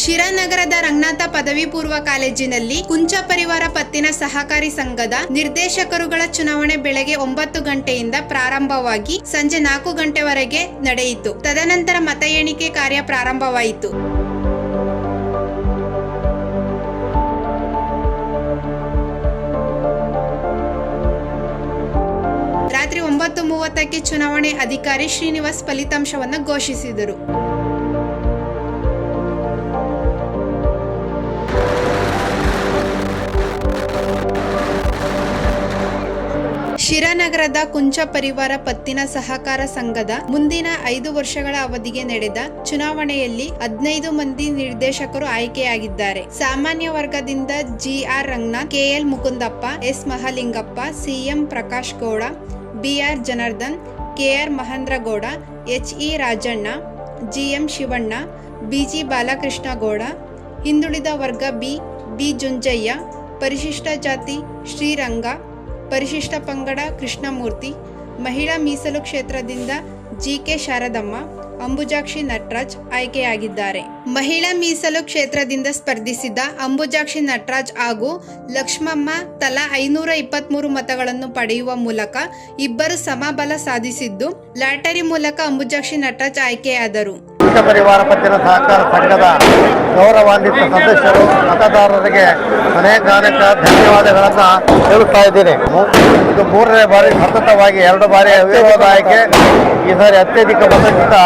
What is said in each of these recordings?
ಶಿರಾನಗರದ ರಂಗನಾಥ ಪದವಿ ಪೂರ್ವ ಕಾಲೇಜಿನಲ್ಲಿ ಕುಂಚ ಪರಿವಾರ ಪತ್ತಿನ ಸಹಕಾರಿ ಸಂಘದ ನಿರ್ದೇಶಕರುಗಳ ಚುನಾವಣೆ ಬೆಳಗ್ಗೆ 9 ಗಂಟೆಯಿಂದ ಪ್ರಾರಂಭವಾಗಿ ಸಂಜೆ 4 ಗಂಟೆವರೆಗೆ ನಡೆಯಿತು. ತದನಂತರ ಮತ ಎಣಿಕೆ ಕಾರ್ಯ ಪ್ರಾರಂಭವಾಯಿತು. ರಾತ್ರಿ 9:30ಕ್ಕೆ ಚುನಾವಣೆ ಅಧಿಕಾರಿ ಶ್ರೀನಿವಾಸ್ ಫಲಿತಾಂಶವನ್ನು ಘೋಷಿಸಿದರು. ಶಿರಾನಗರದ ಕುಂಚ ಪರಿವಾರ ಪತ್ತಿನ ಸಹಕಾರ ಸಂಘದ ಮುಂದಿನ 5 ವರ್ಷಗಳ ಅವಧಿಗೆ ನಡೆದ ಚುನಾವಣೆಯಲ್ಲಿ 15 ಮಂದಿ ನಿರ್ದೇಶಕರು ಆಯ್ಕೆಯಾಗಿದ್ದಾರೆ. ಸಾಮಾನ್ಯ ವರ್ಗದಿಂದ GR Ranganath, KL Mukundappa, S Mahalingappa, CM Prakash Gowda, BR Janardhan, KR ಮಹೇಂದ್ರಗೌಡ, HE Rajanna, GM Shivanna, BG Balakrishna Gowda, ಹಿಂದುಳಿದ ವರ್ಗ B ಜುಂಜಯ್ಯ, ಪರಿಶಿಷ್ಟ ಜಾತಿ ಶ್ರೀರಂಗ, ಪರಿಶಿಷ್ಟ ಪಂಗಡ ಕೃಷ್ಣಮೂರ್ತಿ, ಮಹಿಳಾ ಮೀಸಲು ಕ್ಷೇತ್ರದಿಂದ GK ಶಾರದಮ್ಮ, ಅಂಬುಜಾಕ್ಷಿ ನಟರಾಜ್ ಆಯ್ಕೆಯಾಗಿದ್ದಾರೆ. ಮಹಿಳಾ ಮೀಸಲು ಕ್ಷೇತ್ರದಿಂದ ಸ್ಪರ್ಧಿಸಿದ ಅಂಬುಜಾಕ್ಷಿ ನಟರಾಜ್ ಹಾಗೂ ಲಕ್ಷ್ಮಮ್ಮ ತಲಾ 523 ಮತಗಳನ್ನು ಪಡೆಯುವ ಮೂಲಕ ಇಬ್ಬರು ಸಮಬಲ ಸಾಧಿಸಿದ್ದು, ಲಾಟರಿ ಮೂಲಕ ಅಂಬುಜಾಕ್ಷಿ ನಟರಾಜ್ ಆಯ್ಕೆಯಾದರು. ಪರಿವಾರ ಪತ್ತಿನ ಸಹಕಾರ ಸಂಘದ ಗೌರವಾನ್ವಿತ ಸದಸ್ಯರು ಮತದಾರರಿಗೆ ಅನೇಕ ಧನ್ಯವಾದಗಳನ್ನು ಹೇಳುತ್ತಾ ಇದ್ದೀನಿ. ಇದು 3ನೇ ಬಾರಿ ಸತತವಾಗಿ 2 ಬಾರಿ ಅವಿರೋಧ ಆಯ್ಕೆ, ಈ ಸಾರಿ ಅತ್ಯಧಿಕ ಮತದಿಂದ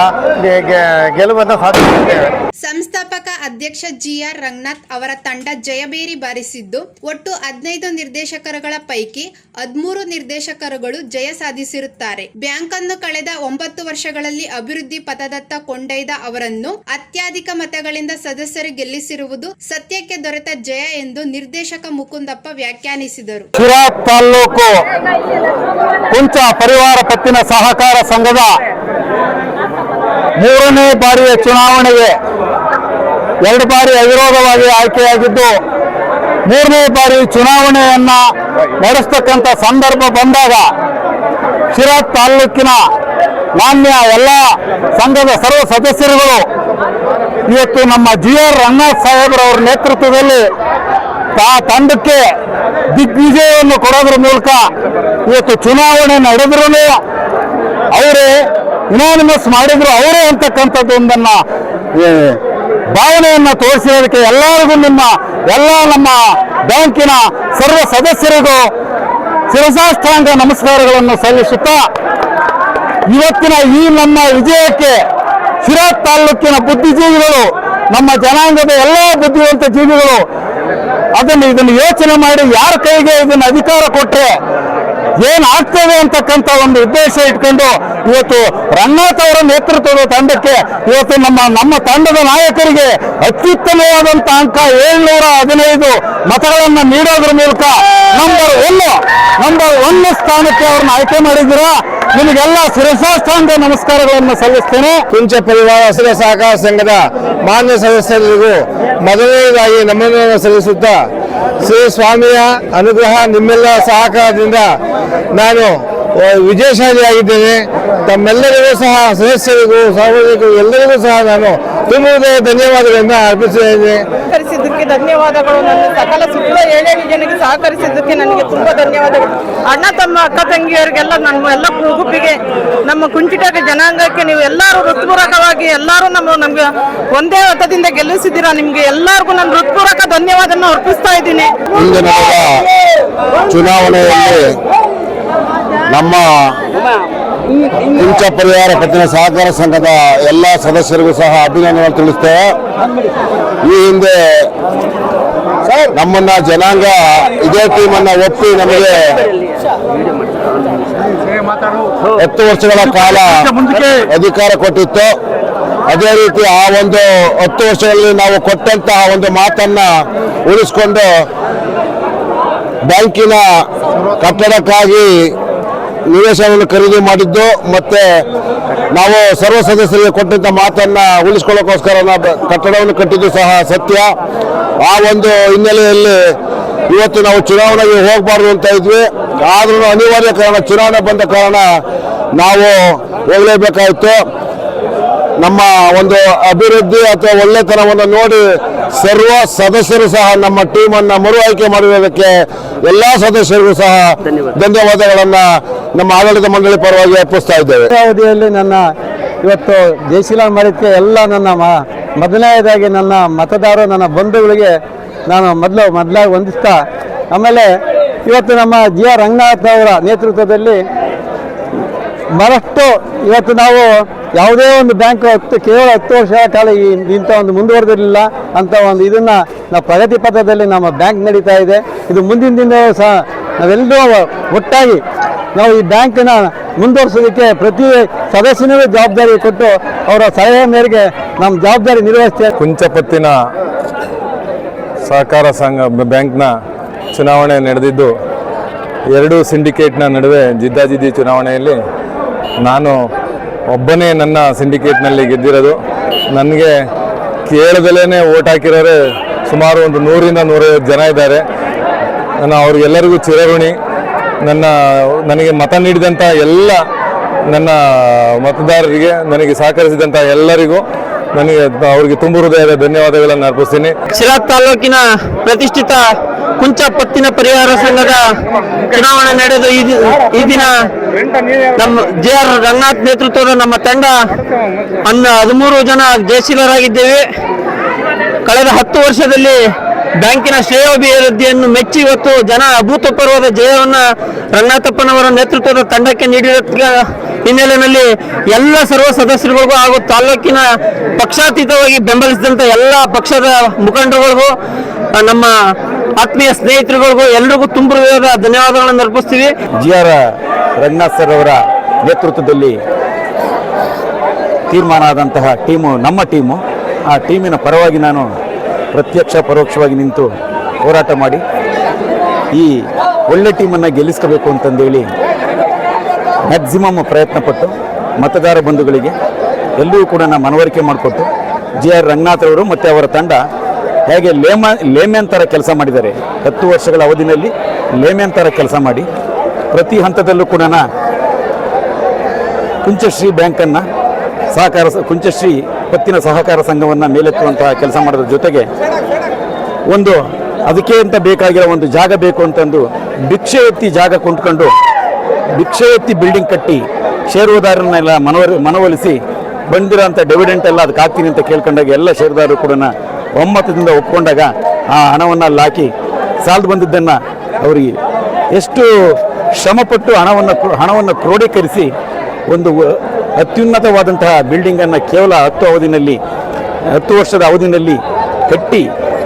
ಗೆಲುವನ್ನು ಸಾಧಿಸಿದ್ದೇವೆ. ಸಂಸ್ಥಾಪಕ ಅಧ್ಯಕ್ಷ GR ರಂಗನಾಥ್ ಅವರ ತಂಡ ಜಯಬೇರಿ ಬಾರಿಸಿದ್ದು, ಒಟ್ಟು 15 ನಿರ್ದೇಶಕರುಗಳ ಪೈಕಿ 13 ನಿರ್ದೇಶಕರುಗಳು ಜಯ ಸಾಧಿಸಿರುತ್ತಾರೆ. ಬ್ಯಾಂಕ್ ಅನ್ನು ಕಳೆದ 9 ವರ್ಷಗಳಲ್ಲಿ ಅಭಿವೃದ್ಧಿ ಪಥದತ್ತ ಕೊಂಡೊಯ್ದ ಅವರನ್ನು ಅತ್ಯಧಿಕ ಮತಗಳಿಂದ ಸದಸ್ಯರು ಗೆಲ್ಲಿಸಿರುವುದು ಸತ್ಯಕ್ಕೆ ದೊರೆತ ಜಯ ಎಂದು ನಿರ್ದೇಶಕ ಮುಕುಂದಪ್ಪ ವ್ಯಾಖ್ಯಾನಿಸಿದರು. ಶಿರಾ ತಾಲೂಕು ಕುಂಚ ಪರಿವಾರ ಪತ್ತಿನ ಸಹಕಾರ ಸಂಘದ 3ನೇ ಬಾರಿಯ ಚುನಾವಣೆಗೆ 2 ಬಾರಿ ಅವಿರೋಧವಾಗಿ ಆಯ್ಕೆಯಾಗಿದ್ದು, 3ನೇ ಬಾರಿ ಚುನಾವಣೆಯನ್ನ ನಡೆಸತಕ್ಕಂಥ ಸಂದರ್ಭ ಬಂದಾಗ ಶಿರಾ ತಾಲೂಕಿನ ಮಾನ್ಯ ಎಲ್ಲ ಸಂಘದ ಸರ್ವ ಸದಸ್ಯರುಗಳು ಇವತ್ತು ನಮ್ಮ GR ರಂಗನಾಥ್ ಸಾಹೇಬ್ರವರ ನೇತೃತ್ವದಲ್ಲಿ ತಂಡಕ್ಕೆ ದಿಗ್ವಿಜಯವನ್ನು ಕೊಡೋದ್ರ ಮೂಲಕ ಇವತ್ತು ಚುನಾವಣೆ ನಡೆದ್ರೂ ಅವರೇ ಯುನಾನಿಮಸ್ ಮಾಡಿದ್ರು ಅವರೇ ಅಂತಕ್ಕಂಥದ್ದು ಒಂದನ್ನ ಭಾವನೆಯನ್ನು ತೋರಿಸಿರೋದಕ್ಕೆ ಎಲ್ಲರಿಗೂ ನಮ್ಮ ಬ್ಯಾಂಕಿನ ಸರ್ವ ಸದಸ್ಯರಿಗೂ ಶಿರಸಾಷ್ಟಾಂಗ ನಮಸ್ಕಾರಗಳನ್ನು ಸಲ್ಲಿಸುತ್ತಾ, ಇವತ್ತಿನ ಈ ನಮ್ಮ ವಿಜಯಕ್ಕೆ ಶಿರಾ ತಾಲೂಕಿನ ಬುದ್ಧಿಜೀವಿಗಳು, ನಮ್ಮ ಜನಾಂಗದ ಎಲ್ಲ ಬುದ್ಧಿವಂತ ಜೀವಿಗಳು ಇದನ್ನು ಯೋಚನೆ ಮಾಡಿ ಯಾರ ಕೈಗೆ ಇದನ್ನು ಅಧಿಕಾರ ಕೊಟ್ಟರೆ ಏನಾಗ್ತದೆ ಅಂತಕ್ಕಂಥ ಒಂದು ಉದ್ದೇಶ ಇಟ್ಕೊಂಡು ಇವತ್ತು ರಂಗನಾಥ್ ಅವರ ನೇತೃತ್ವದ ತಂಡಕ್ಕೆ ಇವತ್ತು ನಮ್ಮ ತಂಡದ ನಾಯಕರಿಗೆ ಅತ್ಯುತ್ತಮವಾದಂಥ ಅಂಕ 715 ಮತಗಳನ್ನು ನೀಡೋದ್ರ ಮೂಲಕ ನಂಬರ್ 1 ಸ್ಥಾನಕ್ಕೆ ಅವ್ರನ್ನ ಆಯ್ಕೆ ಮಾಡಿದ್ದೀರಾ. ನಿಮಗೆಲ್ಲ ಶಿರಸಾಷ್ಟಾಂಗ ನಮಸ್ಕಾರಗಳನ್ನು ಸಲ್ಲಿಸ್ತೇನೆ. ಕುಂಚ ಪರಿವಾರ ಹಸಿರು ಸಹಕಾರ ಸಂಘದ ಮಾನ್ಯ ಸದಸ್ಯರಿಗೂ ಮೊದಲನೇದಾಗಿ ನಮ್ಮನ್ನು ಸಲ್ಲಿಸುತ್ತಾ, ಶ್ರೀ ಸ್ವಾಮಿಯ ಅನುಗ್ರಹ ನಿಮ್ಮೆಲ್ಲ ಸಹಕಾರದಿಂದ ನಾನು ವಿಜಯಶಾಲಿಯಾಗಿದ್ದೇನೆ. ತಮ್ಮೆಲ್ಲರಿಗೂ ಸಹ ಸದಸ್ಯರಿಗೂ ಸಾರ್ವಜನಿಕರಿಗೂ ಎಲ್ಲರಿಗೂ ಸಹ ನಾನು ತುಂಬ ಧನ್ಯವಾದಗಳನ್ನು ಅರ್ಪಿಸಿದ್ದೇನೆ. ಸಹಕರಿಸಿದ್ದಕ್ಕೆ ಧನ್ಯವಾದಗಳು. ನನ್ನ ಸಕಲ ಸುತ್ತ 7 ಜನರಿಗೆ ಸಹಕರಿಸಿದ್ದಕ್ಕೆ ನನಗೆ ತುಂಬ ಧನ್ಯವಾದಗಳು. ಅಣ್ಣ ತಮ್ಮ ಅಕ್ಕ ತಂಗಿಯರಿಗೆಲ್ಲ ನಮ್ಮ ಎಲ್ಲ ಗುಂಪಿಗೆ ನಮ್ಮ ಕುಂಚಿಟ ಜನಾಂಗಕ್ಕೆ ನೀವು ಎಲ್ಲರೂ ಹೃತ್ಪೂರ್ವಕವಾಗಿ ಎಲ್ಲರೂ ನಮಗೆ ಒಂದೇ ಮತದಿಂದ ಗೆಲ್ಲಿಸಿದ್ದೀರಾ. ನಿಮಗೆ ಎಲ್ಲರಿಗೂ ನಾನು ಹೃತ್ಪೂರ್ವಕ ಧನ್ಯವಾದವನ್ನು ಅರ್ಪಿಸ್ತಾ ಇದ್ದೀನಿ. ಇಂದಿನ ಚುನಾವಣೆಯಲ್ಲಿ ನಮ್ಮ ಕುಂಚ ಪರಿವಾರ ಪತ್ತಿನ ಸಹಕಾರ ಸಂಘದ ಎಲ್ಲ ಸದಸ್ಯರಿಗೂ ಸಹ ಅಭಿನಂದನೆ ತಿಳಿಸ್ತೇವೆ. ಈ ಹಿಂದೆ ನಮ್ಮನ್ನ ಜನಾಂಗ ಇದೇ ಟೀಮನ್ನ ಒಪ್ಪಿ ನಮಗೆ 10 ವರ್ಷಗಳ ಕಾಲ ಅಧಿಕಾರ ಕೊಟ್ಟಿತ್ತು. ಅದೇ ರೀತಿ ಆ ಒಂದು 10 ವರ್ಷಗಳಲ್ಲಿ ನಾವು ಕೊಟ್ಟಂತಹ ಒಂದು ಮಾತನ್ನ ಉಳಿಸಿಕೊಂಡು ಬ್ಯಾಂಕಿನ ಕಟ್ಟಡಕ್ಕಾಗಿ ನಿವೇಶನವನ್ನು ಖರೀದಿ ಮಾಡಿದ್ದು, ಮತ್ತೆ ನಾವು ಸರ್ವ ಸದಸ್ಯರಿಗೆ ಕೊಟ್ಟಂತ ಮಾತನ್ನ ಉಳಿಸ್ಕೊಳ್ಳೋಕ್ಕೋಸ್ಕರ ಕಟ್ಟಡವನ್ನು ಕಟ್ಟಿದ್ದು ಸಹ ಸತ್ಯ. ಆ ಒಂದು ಹಿನ್ನೆಲೆಯಲ್ಲಿ ಇವತ್ತು ನಾವು ಚುನಾವಣೆಗೆ ಹೋಗಬಾರ್ದು ಅಂತ ಇದ್ವಿ. ಆದ್ರೂ ಅನಿವಾರ್ಯ ಕಾರಣ ಚುನಾವಣೆ ಬಂದ ಕಾರಣ ನಾವು ಹೋಗಲೇಬೇಕಾಯಿತು. ನಮ್ಮ ಒಂದು ಅಭಿವೃದ್ಧಿ ಅಥವಾ ಒಳ್ಳೆತನವನ್ನು ನೋಡಿ ಸರ್ವ ಸದಸ್ಯರು ಸಹ ನಮ್ಮ ಟೀಮನ್ನು ಮರು ಆಯ್ಕೆ ಮಾಡಿರೋದಕ್ಕೆ ಎಲ್ಲ ಸದಸ್ಯರಿಗೂ ಸಹ ಧನ್ಯವಾದಗಳನ್ನ ನಮ್ಮ ಆಡಳಿತ ಮಂಡಳಿ ಪರವಾಗಿ ಅರ್ಪಿಸ್ತಾ ಇದ್ದೇವೆ. ಅವಧಿಯಲ್ಲಿ ನನ್ನ ಇವತ್ತು ಜಯಶೀಲ ಮಾಡಿದ್ದಕ್ಕೆ ಎಲ್ಲ ನನ್ನ ಮೊದಲನೇದಾಗಿ ನನ್ನ ಮತದಾರರು ನನ್ನ ಬಂಧುಗಳಿಗೆ ನಾನು ಮೊದಲಾಗಿ ವಂದಿಸ್ತಾ, ಆಮೇಲೆ ಇವತ್ತು ನಮ್ಮ ಜಿ ಆರ್ ರಂಗನಾಥ್ ಅವರ ನೇತೃತ್ವದಲ್ಲಿ ಬಹಳಷ್ಟು ಇವತ್ತು ನಾವು ಯಾವುದೇ ಒಂದು ಬ್ಯಾಂಕ್ ಕೇವಲ 10 ವರ್ಷಗಳ ಕಾಲ ಇಂಥ ಒಂದು ಮುಂದುವರೆದಿರಲಿಲ್ಲ ಅಂತ ಒಂದು ಇದನ್ನು ನಾವು ಪ್ರಗತಿ ಪಥದಲ್ಲಿ ನಮ್ಮ ಬ್ಯಾಂಕ್ ನಡೀತಾ ಇದೆ. ಇದು ಮುಂದಿನ ದಿನ ಸಹ ನಾವೆಲ್ಲರೂ ಒಟ್ಟಾಗಿ ನಾವು ಈ ಬ್ಯಾಂಕನ್ನ ಮುಂದುವರಿಸೋದಕ್ಕೆ ಪ್ರತಿ ಸದಸ್ಯನಿಗೂ ಜವಾಬ್ದಾರಿ ಕೊಟ್ಟು ಅವರ ಸಲಹೆ ಮೇರೆಗೆ ನಮ್ಮ ಜವಾಬ್ದಾರಿ ನಿರ್ವಹಿಸ್ತೇವೆ. ಕುಂಚಪತ್ತಿನ ಸಹಕಾರ ಸಂಘ ಬ್ಯಾಂಕ್ನ ಚುನಾವಣೆ ನಡೆದಿದ್ದು, ಎರಡೂ ಸಿಂಡಿಕೇಟ್ನ ನಡುವೆ ಜಿದ್ದಾಜಿದ್ದಿ ಚುನಾವಣೆಯಲ್ಲಿ ನಾನು ಒಬ್ಬನೇ ನನ್ನ ಸಿಂಡಿಕೇಟ್ನಲ್ಲಿ ಗೆದ್ದಿರೋದು. ನನಗೆ ಕೇಳದಲ್ಲೇ ಓಟ್ ಹಾಕಿರೋರೆ ಸುಮಾರು ಒಂದು 100ರಿಂದ 150 ಜನ ಇದ್ದಾರೆ. ನಾನು ಅವ್ರಿಗೆಲ್ಲರಿಗೂ ಚಿರಋಣಿ. ನನಗೆ ಮತ ನೀಡಿದಂಥ ಎಲ್ಲ ನನ್ನ ಮತದಾರರಿಗೆ, ನನಗೆ ಸಹಕರಿಸಿದಂಥ ಎಲ್ಲರಿಗೂ ಅವರಿಗೆ ತುಂಬ ಹೃದಯದ ಧನ್ಯವಾದಗಳನ್ನು ಅರ್ಪಿಸ್ತೀನಿ. ಶಿರಾ ತಾಲೂಕಿನ ಪ್ರತಿಷ್ಠಿತ ಕುಂಚಪತ್ತಿನ ಪರಿವಾರ ಸಂಘದ ಚುನಾವಣೆ ನಡೆದು ಈ ದಿನ ನಮ್ಮ ಜೆ ಆರ್ ರಂಗನಾಥ್ ನೇತೃತ್ವದ ನಮ್ಮ ತಂಡ 13 ಜನ ಜಯಶೀಲರಾಗಿದ್ದೇವೆ. ಕಳೆದ 10 ವರ್ಷದಲ್ಲಿ ಬ್ಯಾಂಕಿನ ಶ್ರೇಯೋಭಿವೃದ್ಧಿಯನ್ನು ಮೆಚ್ಚಿ ಇವತ್ತು ಜನ ಅಭೂತಪೂರ್ವದ ಜಯವನ್ನು ರಂಗನಾಥಪ್ಪನವರ ನೇತೃತ್ವದ ತಂಡಕ್ಕೆ ನೀಡಿದ ಹಿನ್ನೆಲೆಯಲ್ಲಿ ಎಲ್ಲ ಸರ್ವ ಸದಸ್ಯರುಗಳಿಗೂ ಹಾಗೂ ತಾಲೂಕಿನ ಪಕ್ಷಾತೀತವಾಗಿ ಬೆಂಬಲಿಸಿದಂಥ ಎಲ್ಲ ಪಕ್ಷದ ಮುಖಂಡರುಗಳಿಗೂ ನಮ್ಮ ಆತ್ಮೀಯ ಸ್ನೇಹಿತರುಗಳಿಗೂ ಎಲ್ರಿಗೂ ತುಂಬ ಧನ್ಯವಾದಗಳನ್ನು ಅರ್ಪಿಸ್ತೀವಿ. ಜಿ ಆರ್ ರಂಗನಾಥ್ ಸರ್ ಅವರ ನೇತೃತ್ವದಲ್ಲಿ ತೀರ್ಮಾನ ಆದಂತಹ ಟೀಮು ನಮ್ಮ ಟೀಮು. ಆ ಟೀಮಿನ ಪರವಾಗಿ ನಾನು ಪ್ರತ್ಯಕ್ಷ ಪರೋಕ್ಷವಾಗಿ ನಿಂತು ಹೋರಾಟ ಮಾಡಿ ಈ ಒಳ್ಳೆ ಟೀಮನ್ನು ಗೆಲ್ಲಿಸ್ಕೋಬೇಕು ಅಂತಂದೇಳಿ ಮ್ಯಾಕ್ಸಿಮಮ್ ಪ್ರಯತ್ನಪಟ್ಟು ಮತದಾರ ಬಂಧುಗಳಿಗೆ ಎಲ್ಲರೂ ಕೂಡ ನಾನು ಮನವರಿಕೆ ಮಾಡಿಕೊಟ್ಟು ಜಿ ಆರ್ ರಂಗನಾಥ್ ಅವರು ಮತ್ತು ಅವರ ತಂಡ ಹೇಗೆ ಲೇಮ್ಯಾನ್ ಥರ ಕೆಲಸ ಮಾಡಿದ್ದಾರೆ. 10 ವರ್ಷಗಳ ಅವಧಿಯಲ್ಲಿ ಲೇಮ್ಯಾನ್ ಥರ ಕೆಲಸ ಮಾಡಿ ಪ್ರತಿ ಹಂತದಲ್ಲೂ ಕೂಡ ಕುಂಚಶ್ರೀ ಬ್ಯಾಂಕನ್ನು ಕುಂಚಶ್ರೀ ಪತ್ತಿನ ಸಹಕಾರ ಸಂಘವನ್ನು ಮೇಲೆತ್ತುವಂತಹ ಕೆಲಸ ಮಾಡೋದ್ರ ಜೊತೆಗೆ ಒಂದು ಅದಕ್ಕೆ ಅಂತ ಬೇಕಾಗಿರೋ ಒಂದು ಜಾಗ ಬೇಕು ಅಂತಂದು ಭಿಕ್ಷೆ ಎತ್ತಿ ಜಾಗ ಕೊಂಡ್ಕೊಂಡು ಭಿಕ್ಷೆ ಎತ್ತಿ ಬಿಲ್ಡಿಂಗ್ ಕಟ್ಟಿ ಷೇರುದಾರರನ್ನೆಲ್ಲ ಮನವೊಲಿಸಿ ಬಂದಿರೋಂಥ ಡಿವಿಡೆಂಟ್ ಎಲ್ಲ ಅದಕ್ಕೆ ಹಾಕ್ತೀನಿ ಅಂತ ಕೇಳ್ಕೊಂಡಾಗ ಎಲ್ಲ ಷೇರುದಾರರು ಕೂಡ ಒಮ್ಮತದಿಂದ ಒಪ್ಕೊಂಡಾಗ ಆ ಹಣವನ್ನು ಅಲ್ಲಿ ಹಾಕಿ ಸಾಲದು ಬಂದಿದ್ದನ್ನು ಅವರಿಗೆ ಎಷ್ಟು ಶ್ರಮಪಟ್ಟು ಹಣವನ್ನು ಕ್ರೋಢೀಕರಿಸಿ ಒಂದು ಅತ್ಯುನ್ನತವಾದಂತಹ ಬಿಲ್ಡಿಂಗನ್ನು ಕೇವಲ 10 ವರ್ಷದ ಅವಧಿನಲ್ಲಿ ಕಟ್ಟಿ